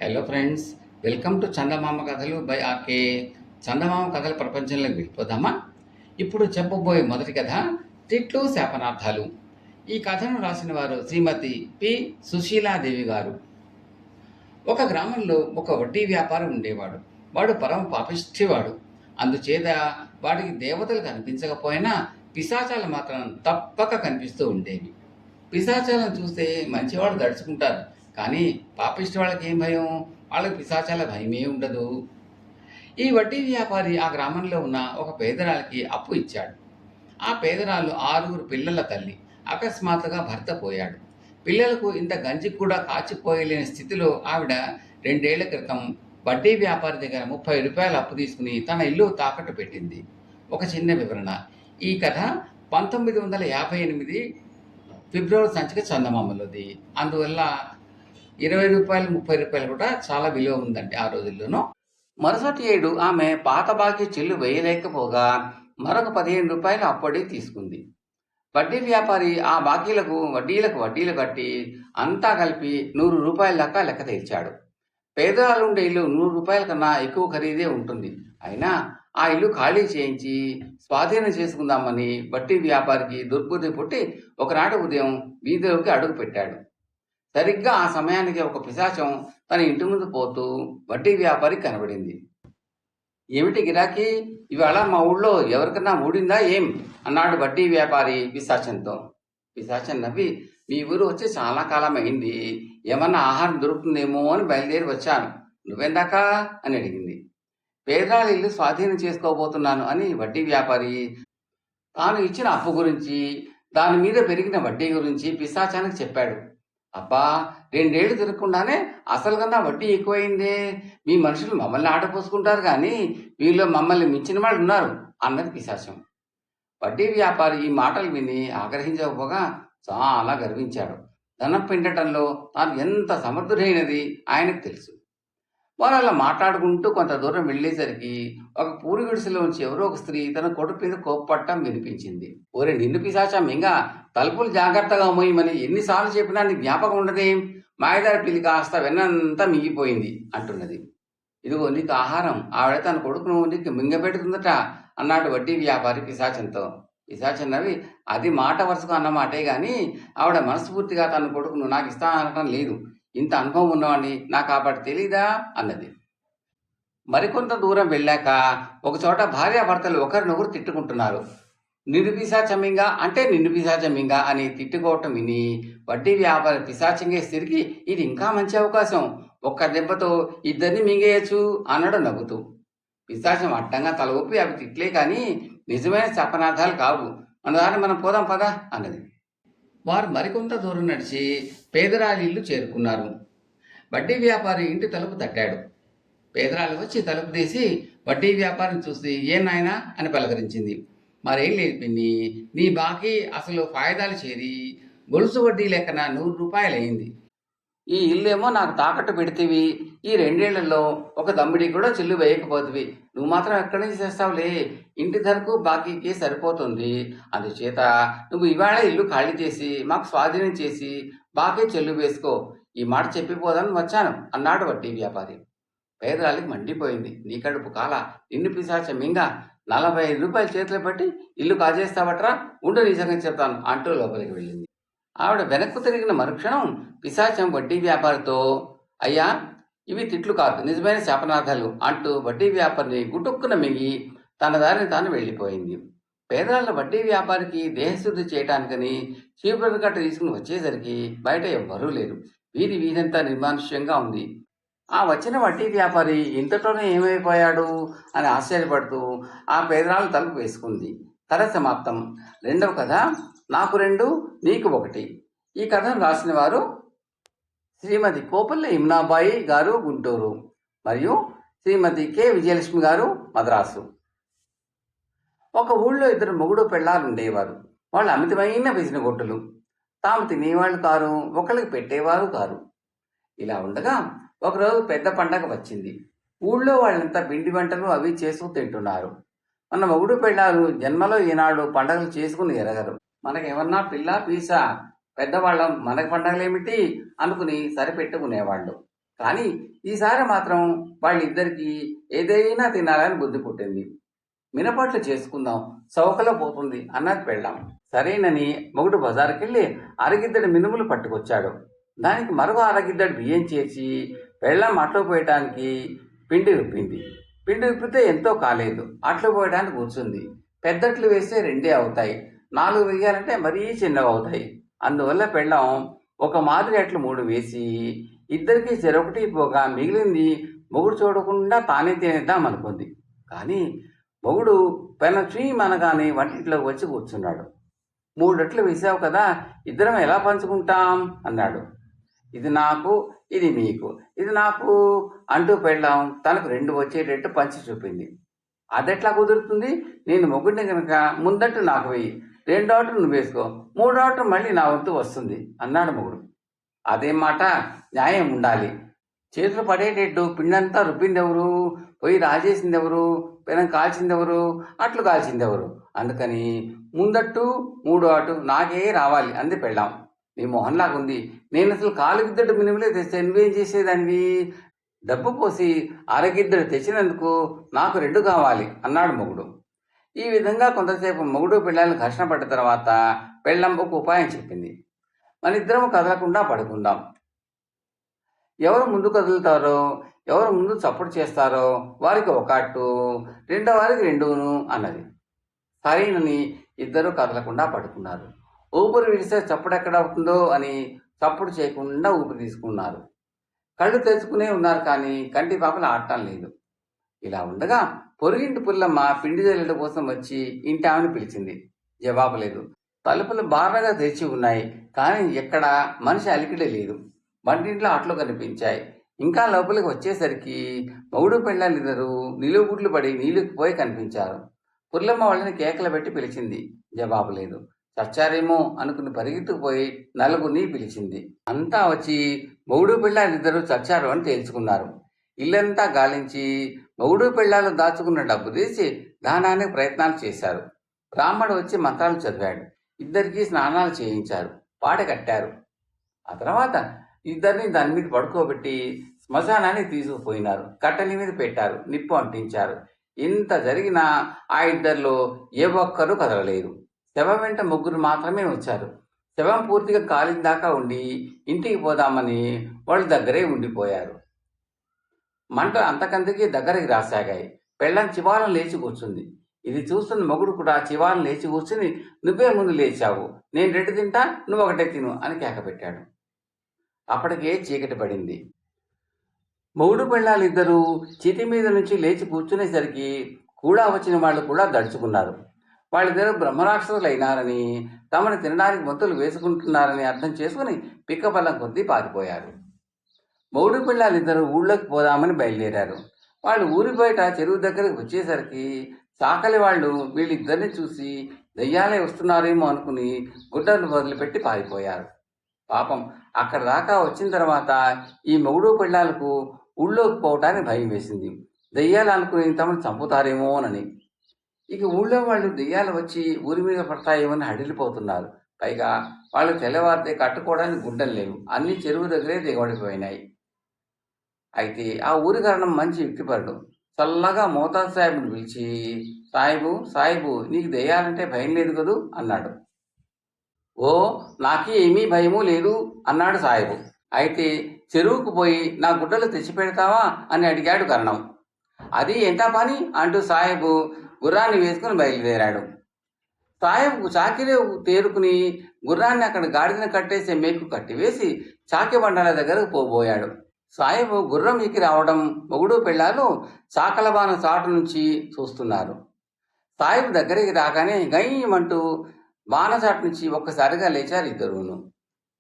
Hello friends, welcome to చందమామ కథలు by RK. చందమామ కథల ప్రపంచంలోకి వెళ్ళిపోదామా? ఇప్పుడు చెప్పబోయే మొదటి కథ తిట్లు శాపనార్థాలు. ఈ కథను రాసిన వారు శ్రీమతి పి సుశీలాదేవి గారు. ఒక గ్రామంలో ఒక వడ్డీ వ్యాపారం ఉండేవాడు. వాడు పరమ పాపిష్టివాడు. అందుచేత వాడికి దేవతలు కనిపించకపోయినా పిశాచాలు మాత్రం తప్పక కనిపిస్తూ ఉండేవి. పిశాచాలను చూస్తే మంచివాళ్ళు దడుచుకుంటారు, కానీ పాపిష్టి వాళ్ళకి ఏం భయం? వాళ్ళకి పిశాచాల భయమే ఉండదు. ఈ వడ్డీ వ్యాపారి ఆ గ్రామంలో ఉన్న ఒక పేదరాలికి అప్పు ఇచ్చాడు. ఆ పేదరాలు 6 పిల్లల తల్లి. అకస్మాత్తుగా భర్త పోయాడు. పిల్లలకు ఇంత గంజి కూడా కాచిపోయలేని స్థితిలో ఆవిడ 2 ఏళ్ల క్రితం వడ్డీ వ్యాపారి దగ్గర 30 రూపాయలు అప్పు తీసుకుని తన ఇల్లు తాకట్టు పెట్టింది. ఒక చిన్న వివరణ. ఈ కథ 1958 ఫిబ్రవరి సంచిక చందమామలోది. అందువల్ల 20 రూపాయలు 30 రూపాయలు కూడా చాలా విలువ ఉందండి ఆ రోజుల్లోనూ. మరుసటి ఏడు ఆమె పాత బాకీ చెల్లు వేయలేకపోగా మరొక 15 రూపాయలు అప్పటి తీసుకుంది. వడ్డీ వ్యాపారి ఆ బాకీలకు వడ్డీలు కట్టి అంతా కలిపి 100 రూపాయల దాకా లెక్క తెచ్చాడు. పేదవాళ్ళుండే ఇల్లు 100 రూపాయల కన్నా ఎక్కువ ఖరీదే ఉంటుంది. అయినా ఆ ఇల్లు ఖాళీ చేయించి స్వాధీనం చేసుకుందామని వడ్డీ వ్యాపారికి దుర్బుద్ధి పుట్టి ఒకనాటి ఉదయం వీధిలోకి అడుగు పెట్టాడు. సరిగ్గా ఆ సమయానికి ఒక పిశాచం తన ఇంటి ముందు పోతూ వడ్డీ వ్యాపారికి కనబడింది. ఏమిటి గిరాకీ? ఇవాళ మా ఊళ్ళో ఎవరికన్నా ఊడిందా ఏం? అన్నాడు వడ్డీ వ్యాపారి పిశాచంతో. పిశాచం నవ్వి, మీ ఊరు వచ్చి చాలా కాలం అయింది, ఏమన్నా ఆహారం దొరుకుతుందేమో అని బయలుదేరి వచ్చాను. నువ్వెందాకా అని అడిగింది. పేదరాళ్ళ ఇల్లు స్వాధీనం చేసుకోబోతున్నాను అని వడ్డీ వ్యాపారి తాను ఇచ్చిన అప్పు గురించి, దాని మీద పెరిగిన వడ్డీ గురించి పిశాచానికి చెప్పాడు. అబ్బా, 2 ఏళ్ళు తిరగకుండానే అసలు కన్నా వడ్డీ ఎక్కువైందే. మీ మనుషులు మమ్మల్ని ఆటపోసుకుంటారు, కానీ వీళ్ళు మమ్మల్ని మించిన వాళ్ళు ఉన్నారు అన్నది పిశాచం. వడ్డీ వ్యాపారి ఈ మాటలు విని ఆగ్రహించకపోగా చాలా గర్వించాడు. ధనం పిండటంలో తాను ఎంత సమర్థుడైనది ఆయనకు తెలుసు. వారు అలా మాట్లాడుకుంటూ కొంత దూరం వెళ్ళేసరికి ఒక పూరి గుడిసెలోంచి ఎవరో ఒక స్త్రీ తన కొడుకు మీద కోప్పట్టం వినిపించింది. ఓరే నిన్ను పిశాచా మింగా, తలుపులు జాగ్రత్తగా మోయమని ఎన్నిసార్లు చెప్పినా నీ జ్ఞాపకం ఉండదేం? మాయదారి పిల్లి కాస్త వెన్నంతా మింగిపోయింది అంటున్నది. ఇదిగో నీకు ఆహారం. ఆవిడ తన కొడుకును నీకు మింగపెడుతుందట అన్నాడు వడ్డీ వ్యాపారి పిశాచంతో. పిశాచం నవ్వి, అది మాట వరుసగా అన్నమాటే గాని ఆవిడ మనస్ఫూర్తిగా తన కొడుకును నాకు ఇస్తాననటం లేదు. ఇంత అనుభవం ఉన్నవాడిని నాకు కాబట్టి తెలీదా అన్నది. మరికొంత దూరం వెళ్ళాక ఒకచోట భార్యాభర్తలు ఒకరినొకరు తిట్టుకుంటున్నారు. నిన్ను పిశాచమింగా అంటే నిన్ను పిశాచమింగా అని తిట్టుకోవటం విని వడ్డీ వ్యాపారి పిశాచంగా తిరిగి, ఇది ఇంకా మంచి అవకాశం, ఒక్క దెబ్బతో ఇద్దరిని మింగేయచ్చు అన్నాడు నవ్వుతూ. పిశాచం అడ్డంగా తల ఊపి, అవి తిట్లే కానీ నిజమైన శాపనార్థాలు కావు, మన దాన్ని మనం పోదాం పదా అన్నది. వారు మరికొంత దూరం నడిచి పేదరాలి ఇల్లు చేరుకున్నారు. వడ్డీ వ్యాపారి ఇంటి తలుపు తట్టాడు. పేదరాలు వచ్చి తలుపు తీసి వడ్డీ వ్యాపారిని చూసి, ఏం నాయనా అని పలకరించింది. మరేం లేదు పిన్ని, నీ బాకీ అసలు ఫాయిదాలు చేరి గొలుసు వడ్డీ లెక్కన 100 రూపాయలు అయింది. ఈ ఇల్లేమో నాకు తాకట్టు పెడితేవి, ఈ 2 ఏళ్లలో ఒక దమ్మిడి కూడా చెల్లు వేయకపోతివి. నువ్వు మాత్రం ఎక్కడి నుంచి చేస్తావులే, ఇంటి ధరకు బాకీకి సరిపోతుంది. అందుచేత నువ్వు ఇవాళ ఇల్లు ఖాళీ చేసి మాకు స్వాధీనం చేసి బాకీ చెల్లు వేసుకో. ఈ మాట చెప్పిపోదామని వచ్చాను అన్నాడు వడ్డీ వ్యాపారి. పేదరాలికి మండిపోయింది. నీ కడుపు కాల, నిన్ను పిశాచం మింగా, 45 రూపాయలు చేతిలో పట్టి ఇల్లు కాజేస్తావట్రా, ఉండు నీ సంగతి చెప్తాను అంటూ లోపలికి వెళ్ళింది. ఆవిడ వెనక్కు తిరిగిన మరుక్షణం పిశాచం వడ్డీ వ్యాపారితో, అయ్యా ఇవి తిట్లు కాదు, నిజమైన శాపనార్థాలు అంటూ వడ్డీ వ్యాపారిని గుటుక్కున మింగి తన దారిని తాను వెళ్ళిపోయింది. పేదరాళ్ళ వడ్డీ వ్యాపారికి దేహశుద్ధి చేయటానికని చీపురు కట్ట తీసుకుని వచ్చేసరికి బయట ఎవ్వరూ లేరు. వీధంతా నిర్మానుష్యంగా ఉంది. ఆ వచ్చిన వడ్డీ వ్యాపారి ఇంతలోనే ఏమైపోయాడు అని ఆశ్చర్యపడుతూ ఆ పేదరాళ్ళ తలుపు వేసుకుంది. కథ సమాప్తం. రెండవ కథ నాకు 2 నీకు 1. ఈ కథను రాసిన వారు శ్రీమతి కోపల్లి ఇమ్నాబాయి గారు గుంటూరు మరియు శ్రీమతి కె విజయలక్ష్మి గారు మద్రాసు. ఒక ఊళ్ళో 2 మొగుడు పెళ్ళాలు ఉండేవారు. వాళ్ళు అమితమైన పిసినగొట్టులు. తాము తినేవాళ్ళు కారు, ఒకరికి పెట్టేవారు కారు. ఇలా ఉండగా ఒకరోజు పెద్ద పండగ వచ్చింది. ఊళ్ళో వాళ్ళంతా పిండి వంటలు అవి చేసుకు తింటున్నారు. మన మొగుడు పెళ్ళాలు జన్మలో ఈనాడు పండగలు చేసుకుని ఎరగరు. మనకేమన్నా పిల్ల పీసా, పెద్దవాళ్ళం మనకి పండగలేమిటి అనుకుని సరిపెట్టుకునేవాళ్ళు. కానీ ఈసారి మాత్రం వాళ్ళిద్దరికీ ఏదైనా తినాలని బుద్ధి పుట్టింది. మినపట్లు చేసుకుందాం, సౌకలో పోతుంది అన్నది పెళ్ళాం. సరేనని మొగుడు బజారుకెళ్ళి అరగిద్దడి మినుములు పట్టుకొచ్చాడు. దానికి మరో అరగిద్దడి బియ్యం చేర్చి పెళ్ళాం అట్లు పోయటానికి పిండి రుబ్బింది. పిండి రుబ్బితే ఎంతో కాలేదు. అట్లు పోయడానికి కూర్చుంది. పెద్దట్లు వేస్తే 2 అవుతాయి, 4 వేయాలంటే మరీ చిన్నవి అవుతాయి. అందువల్ల పెళ్ళాం ఒక మాదిరి అట్లు 3 వేసి ఇద్దరికి చెరొకటి పోగా మిగిలింది మొగుడు చూడకుండా తానే తినేద్దాం అనుకుంది. కానీ మొగుడు పెనం అనగానే వంటింట్లోకి వచ్చి కూర్చున్నాడు. 3 అట్లు వేసావు కదా, ఇద్దరం ఎలా పంచుకుంటాం అన్నాడు. ఇది నాకు, ఇది మీకు, ఇది నాకు అంటూ పెళ్ళాం తనకు 2 వచ్చేటట్టు పంచి చూపింది. అదెట్లా కుదురుతుంది? నేను మొగుడిని కనుక ముందట్టు నాకు వెయ్యి, 2 ఆటలు నువ్వు వేసుకో, 3 ఆటలు మళ్ళీ నా వంతు వస్తుంది అన్నాడు మొగుడు. అదేం మాట, న్యాయం ఉండాలి. చేతులు పడేటట్టు పిండంతా రుబ్బిందెవరు, పొయ్యి రాజేసిందెవరు, పెనం కాల్చిందెవరు, అట్లు కాల్చిందెవరు? అందుకని ముందట్టు 3 ఆటు నాకే రావాలి అంది పెళ్ళాం. నీ మొహన్లాగుంది, నేను అసలు 4 గిద్దెడు మినుములే తెస్తే నువ్వేం చేసేదానివి? డబ్బు పోసి అరగిద్దెడు తెచ్చినందుకు నాకు 2 కావాలి అన్నాడు మొగుడు. ఈ విధంగా కొంతసేపు మొగుడు పిల్లల్ని ఘర్షణ పడ్డ తర్వాత పెళ్ళాం ఒక ఉపాయం చెప్పింది. మనిద్దరం కదలకుండా పడుకుందాం. ఎవరు ముందు కదులుతారో, ఎవరు ముందు చప్పుడు చేస్తారో వారికి 1 అట్టు, రెండో వారికి 2 అన్నది. సరేనని ఇద్దరు కదలకుండా పడుకున్నారు. ఊపిరి విడిస్తే చప్పుడు ఎక్కడ అవుతుందో అని చప్పుడు చేయకుండా ఊపిరి తీసుకున్నారు. కళ్ళు తెరుచుకునే ఉన్నారు, కానీ కంటి పాపలు ఆడటం లేదు. ఇలా ఉండగా పొరుగింటి పుల్లమ్మ పిండి జల్లెడ కోసం వచ్చి ఇంటి ఆమెను పిలిచింది. జవాబు లేదు. తలుపులు బారగా తెరిచి ఉన్నాయి, కానీ ఎక్కడ మనిషి అలికిడే లేదు. వంటింట్లో అట్లు కనిపించాయి. ఇంకా లోపలికి వచ్చేసరికి మొగుడు పెళ్ళాలిద్దరూ నిలువుగుడ్లు పడి నీళ్ళకి పోయి కనిపించారు. పుల్లమ్మ వాళ్ళని కేకలు పెట్టి పిలిచింది. జవాబు లేదు. చచ్చారేమో అనుకుని పరిగెత్తుకుపోయి నలుగురిని పిలిచింది. అంతా వచ్చి మొగుడు పెళ్ళాలిద్దరూ చచ్చారు అని తేల్చుకున్నారు. ఇల్లంతా గాలించి మొగుడు పెళ్ళాలు దాచుకున్న డబ్బు తీసి దానానికి ప్రయత్నాలు చేశారు. బ్రాహ్మడు వచ్చి మంత్రాలు చదివాడు. ఇద్దరికీ స్నానాలు చేయించారు, పాట కట్టారు. ఆ తర్వాత ఇద్దరిని దాని మీద పడుకోబెట్టి శ్మశానానికి తీసుకుపోయినారు. కట్టెల మీద పెట్టారు, నిప్పు అంటించారు. ఇంత జరిగినా ఆ ఇద్దరిలో ఏ ఒక్కరూ కదలలేదు. శవం వెంట 3 మాత్రమే వచ్చారు. శవం పూర్తిగా కాలిన దాకా ఉండి ఇంటికి పోదామని వాళ్ళు దగ్గరే ఉండిపోయారు. మంట అంతకంతకీ దగ్గరికి రాసాగాయి. పెళ్ళం చివాలం లేచి కూర్చుంది. ఇది చూస్తున్న మొగుడు కూడా చివాలం లేచి కూర్చుని, నువ్వే ముందు లేచావు, నేను 2 తింటా, నువ్వు 1 తిను అని కేకపెట్టాడు. అప్పటికే చీకటి పడింది. మొగుడు పెళ్ళాలిద్దరూ చితి మీద నుంచి లేచి కూర్చునేసరికి కూడా వచ్చిన వాళ్ళు కూడా దడుచుకున్నారు. వాళ్ళిద్దరూ బ్రహ్మరాక్షసులైనారని, తమను తినడానికి వంతులు వేసుకుంటున్నారని అర్థం చేసుకుని పిక్కపల్లం కొద్దీ పారిపోయారు. మొగుడు పిల్లలిద్దరూ ఊళ్ళోకి పోదామని బయలుదేరారు. వాళ్ళు ఊరి బయట చెరువు దగ్గరికి వచ్చేసరికి చాకలి వాళ్ళు వీళ్ళిద్దరిని చూసి దయ్యాలే వస్తున్నారేమో అనుకుని గుడ్డలు వదిలిపెట్టి పారిపోయారు. పాపం అక్కడ దాకా వచ్చిన తర్వాత ఈ మొగుడు పిల్లలకు ఊళ్ళోకి పోవటానికి భయం వేసింది. దయ్యాలు అనుకుని తమను చంపుతారేమోనని. ఇక ఊళ్ళో వాళ్ళు దెయ్యాలు వచ్చి ఊరి మీద పడతాయేమని హడిలిపోతున్నారు. పైగా వాళ్ళు తెల్లవారితే కట్టుకోవడానికి గుడ్డలు లేవు, అన్ని చెరువు దగ్గరే దిగబడిపోయినాయి. అయితే ఆ ఊరి కారణం మంచి వ్యక్తిపరుడు చల్లగా మోతాజ్ సాహెబ్ను పిలిచి, సాయిబు నీకు దెయ్యాలంటే భయం లేదు కదూ అన్నాడు. ఓ, నాకే ఏమీ భయమూ లేదు అన్నాడు సాహెబు. అయితే చెరువుకు పోయి నా గుడ్డలు తెచ్చిపెడతావా అని అడిగాడు కరణం. అది ఎంత పని అంటూ సాహెబు గుర్రాన్ని వేసుకుని బయలుదేరాడు. సాహెబ్ చాకిరే తేరుకుని గుర్రాన్ని అక్కడ గాడిదను కట్టేసే మేకు కట్టివేసి చాకి బండల దగ్గరకు పోబోయాడు. సాహెబు గుర్రం ఎక్కి రావడం మొగుడు పెళ్ళాలు చాకలబాన చాటు నుంచి చూస్తున్నారు. సాహెబ్ దగ్గరికి రాగానే గయ్యమంటూ బాణచాటు నుంచి ఒక్కసారిగా లేచారు ఇద్దరును.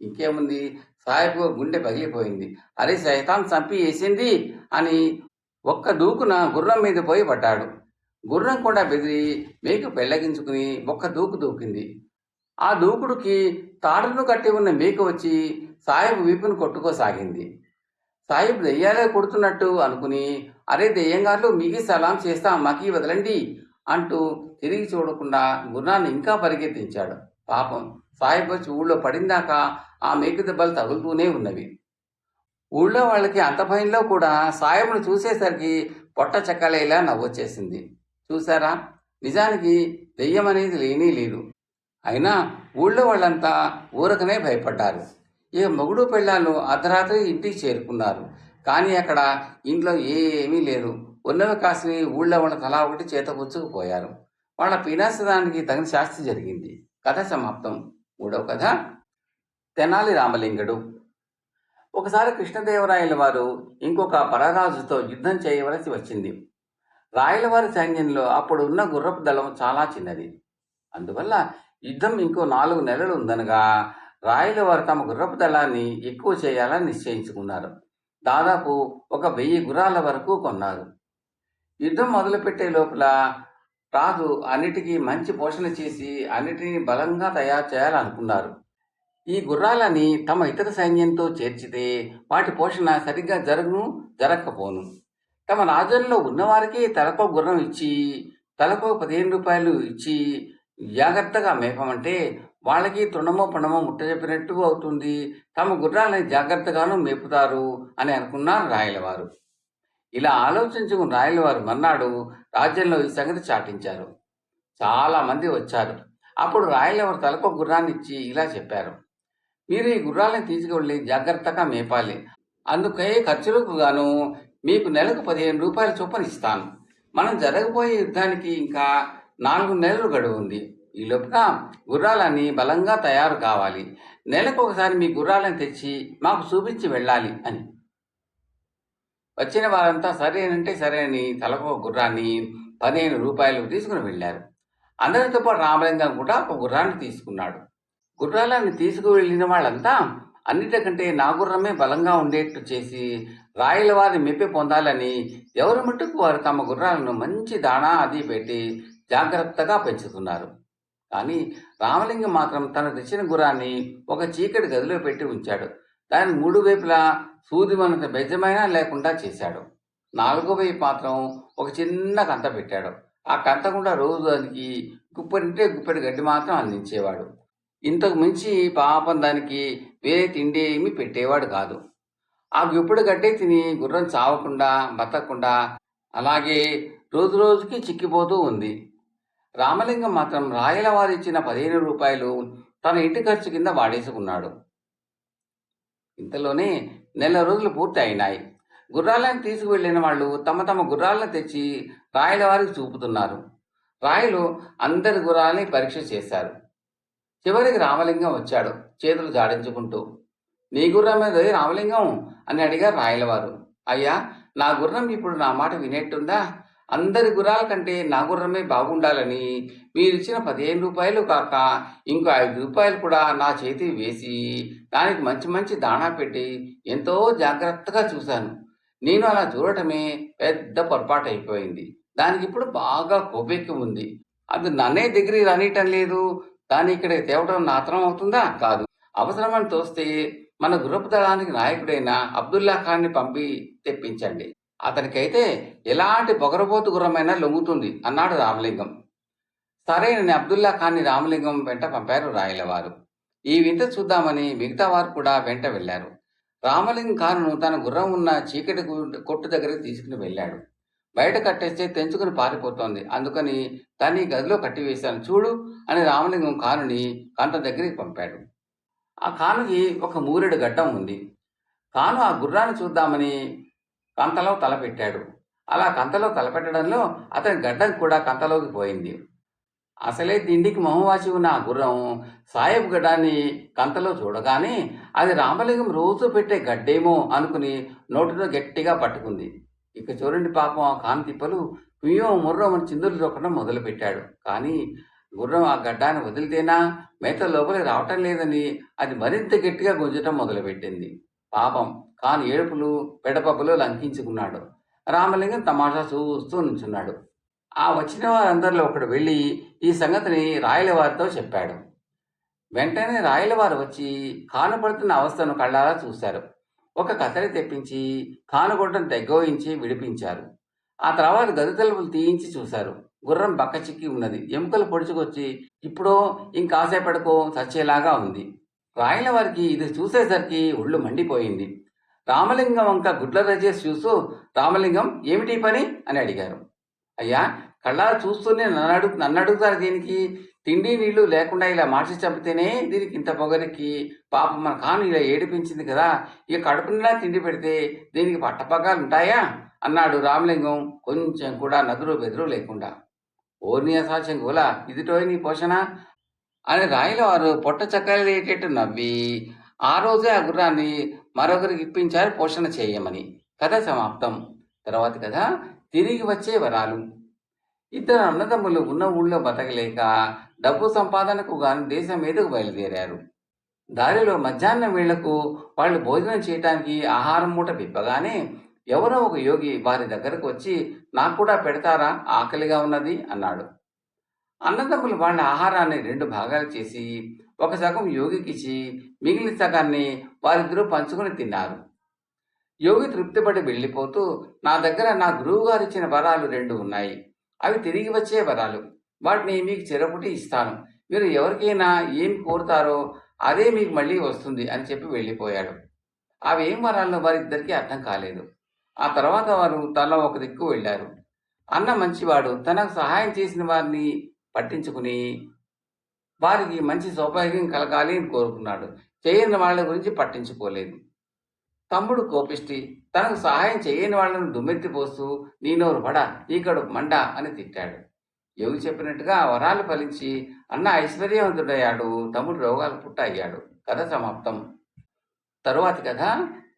ఇంకేముంది, సాహెబు గుండె పగిలిపోయింది. అరే సైతాన్ చంపి వేసింది అని ఒక్క దూకున గుర్రం మీద పోయి పడ్డాడు. గుర్రం కూడా బెదిరి మేకు పెళ్లగించుకుని ఒక్క దూకు దూకింది. ఆ దూకుడుకి తాడును కట్టి ఉన్న మేకు వచ్చి సాహెబ్ వీపును కొట్టుకోసాగింది. సాహెబ్ దెయ్యాలే కొడుతున్నట్టు అనుకుని, అరే దెయ్యంగార్లు మీకు సలాం చేస్తా, మాకి వదలండి అంటూ తిరిగి చూడకుండా గుర్రాన్ని ఇంకా పరిగెత్తించాడు. పాపం సాహెబ్ వచ్చి ఊళ్ళో పడిందాక ఆ మేకు దెబ్బలు తగులుతూనే ఉన్నవి. ఊళ్ళో వాళ్ళకి అంత భయంలో కూడా సాయబును చూసేసరికి పొట్ట చెక్కలేలా నవ్వొచ్చేసింది. చూసారా, నిజానికి దెయ్యం అనేది లేనే లేదు. అయినా ఊళ్ళో వాళ్ళంతా ఊరకనే భయపడ్డారు. ఇక మొగుడు పెళ్ళాలు అర్ధరాత్రి ఇంటికి చేరుకున్నారు. కానీ అక్కడ ఇంట్లో ఏమీ లేదు. ఉన్నవి కాసిని ఊళ్ళో వాళ్ళ తలా ఒకటి చేతపుచ్చుకుపోయారు. వాళ్ళ పీనాశదానికి తగిన శాస్తి జరిగింది. కథ సమాప్తం. మూడవ కథ తెనాలి రామలింగడు. ఒకసారి కృష్ణదేవరాయల వారు ఇంకొక పరరాజుతో యుద్ధం చేయవలసి వచ్చింది. రాయలవారి సైన్యంలో అప్పుడు ఉన్న గుర్రపు దళం చాలా చిన్నది. అందువల్ల యుద్ధం ఇంకో 4 నెలలు ఉందనగా రాయలవారు తమ గుర్రపు దళాన్ని ఎక్కువ చేయాలని నిశ్చయించుకున్నారు. దాదాపు ఒక 1000 గుర్రాల వరకు కొన్నారు. యుద్ధం మొదలుపెట్టే లోపల రాజు అన్నిటికీ మంచి పోషణ చేసి అన్నిటినీ బలంగా తయారు చేయాలనుకున్నారు. ఈ గుర్రాలని తమ ఇతర సైన్యంతో చేర్చితే వాటి పోషణ సరిగ్గా జరగకపోను. తమ రాజ్యంలో ఉన్నవారికి తలకో గుర్రం ఇచ్చి తలకో 15 రూపాయలు ఇచ్చి జాగ్రత్తగా మేపమంటే వాళ్ళకి తృణమో పణమో ముట్టజెప్పినట్టు అవుతుంది. తమ గుర్రాలని జాగ్రత్తగాను మేపుతారు అని అనుకున్నారు రాయలవారు. ఇలా ఆలోచించుకున్న రాయలవారు మర్నాడు రాజ్యంలో ఈ సంగతి చాటించారు. చాలా మంది వచ్చారు. అప్పుడు రాయలవారు తలకో గుర్రాన్ని ఇచ్చి ఇలా చెప్పారు: మీరు ఈ గుర్రాలను తీసుకువెళ్ళి జాగ్రత్తగా మేపాలి. అందుకే ఖర్చులకు గాను మీకు నెలకు 15 రూపాయల చొప్పున ఇస్తాను. మనం జరగబోయే యుద్ధానికి ఇంకా 4 నెలలు గడువు ఉంది. ఈ లోపున గుర్రాలన్నీ బలంగా తయారు కావాలి. నెలకు ఒకసారి మీ గుర్రాలను తెచ్చి మాకు చూపించి వెళ్ళాలి అని. వచ్చిన వారంతా సరేనంటే సరే అని తలకు గుర్రాన్ని 15 రూపాయలు తీసుకుని వెళ్ళారు. అందరితో పాటు రామలింగం కూడా ఒక గుర్రాన్ని తీసుకున్నాడు. గుర్రాలను తీసుకువెళ్ళిన వాళ్ళంతా అన్నిటికంటే నా గుర్రమే బలంగా ఉండేట్టు చేసి రాయలవారి మెప్పి పొందాలని ఎవరి మట్టుకు వారు తమ గుర్రాలను మంచి దాణా అది పెట్టి జాగ్రత్తగా పెంచుతున్నారు. కానీ రామలింగం మాత్రం తను తెచ్చిన గుర్రాన్ని ఒక చీకటి గదిలో పెట్టి ఉంచాడు. దాని 3 వైపులా సూదిమనంత బెజ్జమైనా లేకుండా చేశాడు. 4వ వైపు మాత్రం ఒక చిన్న కంత పెట్టాడు. ఆ కంత కూడా రోజు దానికి గుప్పెడి గడ్డి మాత్రం అందించేవాడు. ఇంతకు మించి పాపం దానికి వేరే తిండి ఏమీ పెట్టేవాడు కాదు. ఆ గుప్పెడు గడ్డే తిని గుర్రం చావకుండా బతకకుండా అలాగే రోజు రోజుకి చిక్కిపోతూ ఉంది. రామలింగం మాత్రం రాయలవారు ఇచ్చిన 15 రూపాయలు తన ఇంటి ఖర్చు కింద వాడేసుకున్నాడు. ఇంతలోనే నెల రోజులు పూర్తి అయినాయి. గుర్రాలను తీసుకువెళ్ళిన వాళ్ళు తమ తమ గుర్రాలను తెచ్చి రాయలవారికి చూపుతున్నారు. రాయలు అందరి గుర్రాలని పరీక్ష చేశారు. చివరికి రామలింగం వచ్చాడు చేతులు జాడించుకుంటూ. నీ గుర్రం మీద రామలింగం అని అడిగారు రాయలవారు. అయ్యా, నా గుర్రం ఇప్పుడు నా మాట వినేట్టుందా? అందరి గుర్రాల కంటే నా గుర్రమే బాగుండాలని మీరిచ్చిన 15 రూపాయలు కాక ఇంకో 5 రూపాయలు కూడా నా చేతి వేసి దానికి మంచి మంచి దాణా పెట్టి ఎంతో జాగ్రత్తగా చూశాను. నేను అలా చూడటమే పెద్ద పొరపాటు అయిపోయింది. దానికి ఇప్పుడు బాగా కొవ్వెక్కి ఉంది. అది నన్నే దగ్గరికి రానియటం లేదు. దాన్ని ఇక్కడ తేవటం నాత్రం అవుతుందా? కాదు. అవసరమని తోస్తే మన గుర్రపు దళానికి నాయకుడైన అబ్దుల్లా ఖాన్ని పంపి తెప్పించండి. అతనికైతే ఎలాంటి పొగరబోతు గుర్రమైనా లొంగుతుంది అన్నాడు రామలింగం. సరేనని అబ్దుల్లా ఖాన్ని రామలింగం వెంట పంపారు రాయలవారు. ఈ వింత చూద్దామని మిగతా వారు కూడా వెంట వెళ్ళారు. రామలింగం ఖాను తన గుర్రం ఉన్న చీకటి కొట్టు దగ్గరికి తీసుకుని వెళ్ళాడు. బయట కట్టేస్తే తెంచుకుని పారిపోతోంది. అందుకని దాన్ని గదిలో కట్టివేశాను చూడు అని రామలింగం ఖానుని కంత దగ్గరికి పంపాడు. ఆ ఖానుకి ఒక మూరెడు గడ్డం ఉంది. ఖాను ఆ గుర్రాన్ని చూద్దామని కంతలో తలపెట్టాడు. అలా కంతలో తలపెట్టడంలో అతని గడ్డం కూడా కంతలోకి పోయింది. అసలే తిండికి మొహవాచి ఉన్న ఆ గుర్రం సాహెబ్ గడ్డాన్ని కంతలో చూడగానే అది రామలింగం రోజు పెట్టే గడ్డేమో అనుకుని నోటితో గట్టిగా పట్టుకుంది. ఇక చూడండి పాపం ఆ ఖాన్ తిప్పలు కుయ్యం ముర్రం అని చిందులు రొక్కడం మొదలుపెట్టాడు. కానీ గుర్రం ఆ గడ్డాన్ని వదిలితేనా మేత లోపలికి రావటం లేదని అది మరింత గట్టిగా గుంజటం మొదలుపెట్టింది. పాపం ఖాన్ ఏడుపులు పెడపప్పులు లంకించుకున్నాడు. రామలింగం తమాషా చూస్తూ నుంచున్నాడు. ఆ వచ్చిన వారందరిలో ఒకడు వెళ్ళి ఈ సంగతిని రాయలవారితో చెప్పాడు. వెంటనే రాయలవారు వచ్చి ఖాను పడుతున్న అవస్థను కళ్ళారా చూశారు. ఒక కథని తెప్పించి ఖానుగొడ్డను తెగ్గోయించి విడిపించారు. ఆ తర్వాత గది తలుపులు తీయించి చూశారు. గుర్రం బక్క చిక్కి ఉన్నది. ఎముకలు పొడుచుకొచ్చి ఇప్పుడో ఇంకాసేపటికో చచ్చేలాగా ఉంది. రాయలవారికి ఇది చూసేసరికి ఒళ్ళు మండిపోయింది. రామలింగం వంక గుడ్ల రజేష్ చూస్తూ, రామలింగం ఏమిటి పని అని అడిగారు. అయ్యా, కళ్ళారా చూస్తూనే నన్ను అడుగుతారు దీనికి? తిండి నీళ్లు లేకుండా ఇలా మార్చి చంపితేనే దీనికి ఇంత పొగరికి. పాపం మన కాను ఇలా ఏడిపించింది కదా, ఇక కడుపు నిండా తిండి పెడితే దీనికి పట్టపగ్గాలు ఉంటాయా అన్నాడు రామలింగం కొంచెం కూడా నదురు బెదురు లేకుండా. ఓర్ని అసాధ్యం గోలా, ఇదిటోయ్ నీ పోషణ అని రాయల వారు పొట్ట చక్కలేటట్టు నవ్వి ఆ రోజే ఆ గుర్రాన్ని మరొకరికి ఇప్పించారు పోషణ చేయమని. కథ సమాప్తం. తర్వాతి కథ తిరిగి వచ్చే వరాలు. ఇద్దరు అన్నదమ్ములు ఉన్న ఊళ్ళో బతకలేక డబ్బు సంపాదనకు గాను దేశం మీదకు బయలుదేరారు. దారిలో మధ్యాహ్నం వేళకు వాళ్ళు భోజనం చేయటానికి ఆహారం మూట విప్పగానే ఎవరో ఒక యోగి వారి దగ్గరకు వచ్చి, నాకు కూడా పెడతారా, ఆకలిగా ఉన్నది అన్నాడు. అన్నదమ్ములు వాళ్ళ ఆహారాన్ని 2 భాగాలు చేసి ఒక సగం యోగికిచ్చి మిగిలిన సగాన్ని వారిద్దరూ పంచుకొని తిన్నారు. యోగి తృప్తిపడి వెళ్ళిపోతూ, నా దగ్గర నా గురువు గారు ఇచ్చిన వరాలు 2 ఉన్నాయి. అవి తిరిగి వచ్చే వరాలు. వాటిని మీకు చెరొకటి ఇస్తాను. మీరు ఎవరికైనా ఏం కోరుతారో అదే మీకు మళ్ళీ వస్తుంది అని చెప్పి వెళ్ళిపోయాడు. అవి ఏం వరాల్లో వారిద్దరికీ అర్థం కాలేదు. ఆ తర్వాత వారు తల ఒక దిక్కు వెళ్ళారు. అన్న మంచివాడు, తనకు సహాయం చేసిన వారిని పట్టించుకుని వారికి మంచి సౌభాగ్యం కలగాలి అని కోరుకున్నాడు. చేయని వాళ్ళ గురించి పట్టించుకోలేదు. తమ్ముడు కోపిష్టి, తనకు సహాయం చేయని వాళ్లను దుమ్మెత్తిపోస్తూ నీ నోరు పడ, నీ కడుపు మండ అని తిట్టాడు. యోగి చెప్పినట్టుగా వరాలు ఫలించి అన్న ఐశ్వర్యవంతుడయ్యాడు, తమ్ముడు రోగాలు పుట్ట అయ్యాడు. కథ సమాప్తం. తరువాతి కథ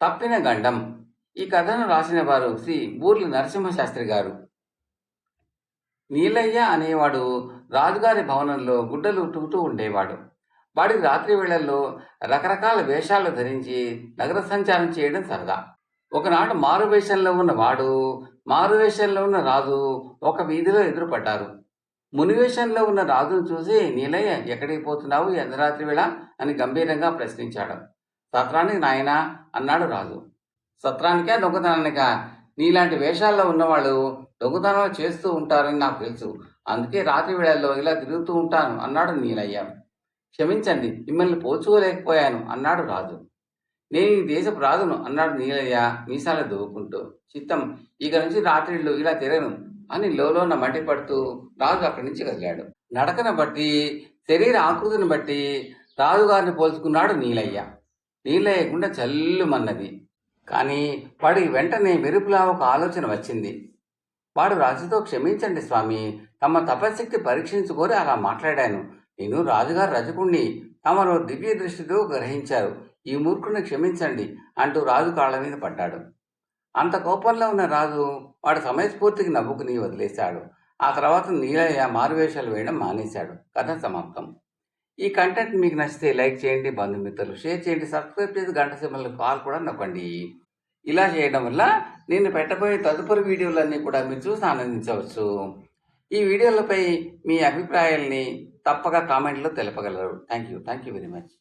తప్పిన గండం. ఈ కథను రాసిన వారు శ్రీ బూర్లి నరసింహశాస్త్రి గారు. నీలయ్య అనేవాడు రాజుగారి భవనంలో గుడ్డలు ఉట్టుకుతూ ఉండేవాడు. వాడికి రాత్రి వేళల్లో రకరకాల వేషాలు ధరించి నగర సంచారం చేయడం సరదా. ఒకనాడు మారువేషంలో ఉన్న వాడు, మారువేషంలో ఉన్న రాజు ఒక వీధిలో ఎదురుపడ్డారు. మునివేషంలో ఉన్న రాజును చూసి, నీలయ్య ఎక్కడికి పోతున్నావు ఈ అర్ధరాత్రి వేళ అని గంభీరంగా ప్రశ్నించాడు. సత్రానికి నాయనా అన్నాడు రాజు. సత్రానికా దొంగతనానికా? నీలాంటి వేషాల్లో ఉన్నవాళ్ళు దొంగతనాలు చేస్తూ ఉంటారని నాకు తెలుసు, అందుకే రాత్రి వేళల్లో ఇలా తిరుగుతూ ఉంటాను అన్నాడు నీలయ్య. క్షమించండి, మిమ్మల్ని పోల్చుకోలేకపోయాను అన్నాడు రాజు. నేను ఈ దేశపు రాజును అన్నాడు నీలయ్య మీసాలు దువ్వుకుంటూ. చిత్తం, ఇక నుంచి రాత్రిళ్ళు ఇలా తిరగను అని లోలోన మండిపడుతూ రాజు అక్కడి నుంచి కదిలాడు. నడకను బట్టి, శరీర ఆకృతిని బట్టి రాజుగారిని పోల్చుకున్నాడు నీలయ్య. నీలయ్య గుండె చల్లుమన్నది. కానీ వాడికి వెంటనే మెరుపులా ఒక ఆలోచన వచ్చింది. వాడు రాజుతో, క్షమించండి స్వామి, తమ తపశక్తి పరీక్షించుకొని అలా మాట్లాడాను. నేను రాజుగారు రజకుణ్ణి, తమరు దివ్య దృష్టితో గ్రహించారు. ఈ మూర్ఖుని క్షమించండి అంటూ రాజు కాళ్ళ మీద పడ్డాడు. అంత కోపంలో ఉన్న రాజు వాడు సమయస్ఫూర్తికి నవ్వుకుని వదిలేశాడు. ఆ తర్వాత నీలయ్య మారువేషాలు వేయడం మానేశాడు. కథ సమాప్తం. ఈ కంటెంట్ మీకు నచ్చితే లైక్ చేయండి, బంధుమిత్రులు షేర్ చేయండి, సబ్స్క్రైబ్ చేసి గంట సింబల్ కాల్ కూడా నొక్కండి. ఇలా చేయడం వల్ల నేను పెట్టబోయే తదుపరి వీడియోలన్నీ కూడా మీరు చూసి ఆనందించవచ్చు. ఈ వీడియోలపై మీ అభిప్రాయాల్ని తప్పక కామెంట్లో తెలపగలరు. Thank you very much.